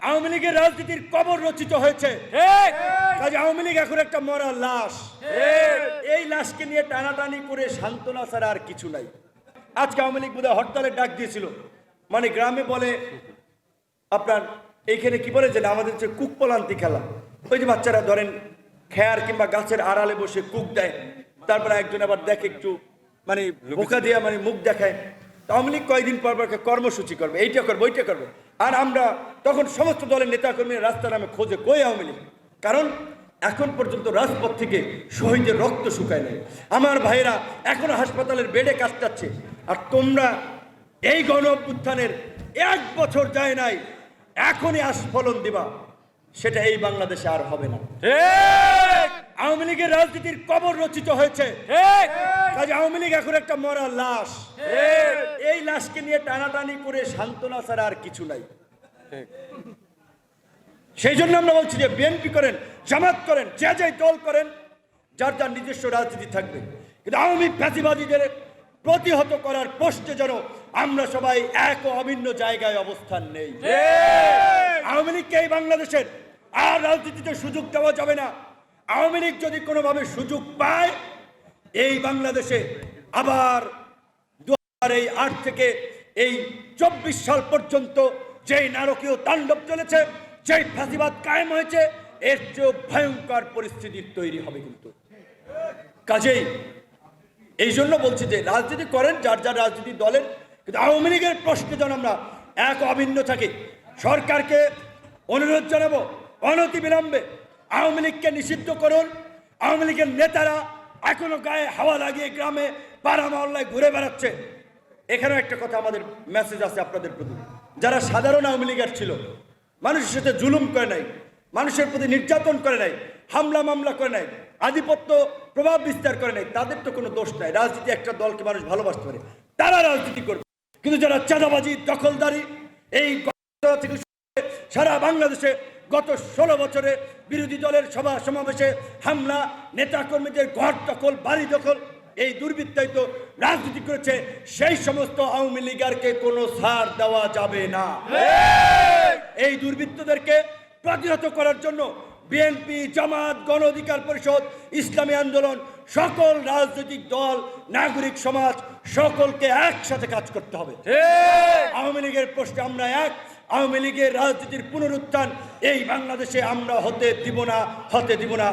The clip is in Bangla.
আওয়ামী লীগের রাজনীতির কবর রচিত হয়েছে। কাজে আওয়ামী লীগ এখন একটা মরা লাশ। এই লাশকে নিয়ে টানাটানি করে সান্ত্বনা ছাড়া আর কিছু নাই। আজকে আওয়ামী লীগ বোধহয় হরতালের ডাক দিয়েছিল, মানে গ্রামে বলে আপনার এইখানে কি বলে যে আমাদের যে কুক পলান্তি খেলা, ওই যে বাচ্চারা ধরেন খেয়ার কিংবা গাছের আড়ালে বসে কুক দেয়, তারপরে একজন আবার দেখে একটু মানে বোকা দিয়া মানে মুখ দেখায়। আওয়ামী লীগ কয়েকদিন পর পর কর্মসূচি করবে, এইটা করবো ওইটা করবো, আর আমরা তখন সমস্ত দলের নেতাকর্মীরা রাস্তা নামে খোঁজে কই আওয়ামী লীগ। কারণ এখন পর্যন্ত রাজপথ থেকে শহীদের রক্ত শুকায় নেই। আমার ভাইয়েরা এখনো হাসপাতালের বেডে কাটাচ্ছে, আর তোমরা এই গণ অভ্যুত্থানের 1 বছর যায় নাই, এখনই আস্ফলন দিবা, সেটা এই বাংলাদেশে আর হবে না। আওয়ামী লীগের রাজনীতির কবর রচিত হয়েছে। কাজে আওয়ামী লীগ এখন একটা মরা লাশ। এই লাশকে নিয়ে টানাটানি করে সান্ত্বনা ছাড়া আর কিছু নাই। সেই জন্য আমরা বলছি যে বিএনপি করেন, জামাত করেন, যে যে দল করেন, যার যার নিজস্ব রাজনীতি থাকবে, কিন্তু আওয়ামী ফ্যাসিবাদীদের প্রতিহত করার পোস্টে যেন আমরা সবাই এক ও অভিন্ন জায়গায় অবস্থান নেই। আওয়ামী লীগকে এই বাংলাদেশের আর রাজনীতিতে সুযোগ দেওয়া যাবে না। আওয়ামী লীগ যদি কোনোভাবে সুযোগ পায়, এই বাংলাদেশে আবার 2008 থেকে এই 24 সাল পর্যন্ত যেই নারকীয় তাণ্ডব চলেছে, যেই ফ্যাসিবাদ কায়েম হয়েছে, এর চেয়েও ভয়ঙ্কর পরিস্থিতির তৈরি হবে। কিন্তু কাজেই এই জন্য বলছি যে রাজনীতি করেন যার যার রাজনীতি দলের, কিন্তু আওয়ামী লীগের প্রশ্নে যেন আমরা এক অভিন্ন থাকি। সরকারকে অনুরোধ জানাবো অনতিবিলম্বে আওয়ামী লীগকে নিষিদ্ধ করুন। আওয়ামী লীগের নেতারা এখনো গায়ে হাওয়া লাগিয়ে গ্রামে পাড়া মহল্লায় ঘুরে বেড়াচ্ছে। এখানেও একটা কথা আমাদের মেসেজ আছে আপনাদের প্রতি, যারা সাধারণ আওয়ামী লীগের ছিল, মানুষের সাথে জুলুম করে নাই, মানুষের প্রতি নির্যাতন করে নাই, হামলা মামলা করে নাই, আধিপত্য প্রভাব বিস্তার করে নাই, তাদের তো কোনো দোষ নাই। রাজনীতি একটা দলকে মানুষ ভালোবাসতে পারে, তারা রাজনীতি করবে। কিন্তু যারা চাঁদাবাজি, দখলদারি, এই থেকে সারা বাংলাদেশে গত 16 বছরে বিরোধী দলের সভা সমাবেশে হামলা, নেতাকর্মীদের ঘর দখল, বাড়ি দখল, এই দুর্বৃত্তায়িত রাজনীতি করেছে, সেই সমস্ত আওয়ামী লীগকে কোনো ছাড় দেওয়া যাবে না। এই দুর্বৃত্তদেরকে প্রতিহত করার জন্য বিএনপি, জামাত, গণ অধিকার পরিষদ, ইসলামী আন্দোলন, সকল রাজনৈতিক দল, নাগরিক সমাজ, সকলকে একসাথে কাজ করতে হবে। আওয়ামী লীগের প্রশ্নে আমরা এক। আওয়ামী লীগের রাজনীতির পুনরুত্থান এই বাংলাদেশে আমরা হতে দিব না।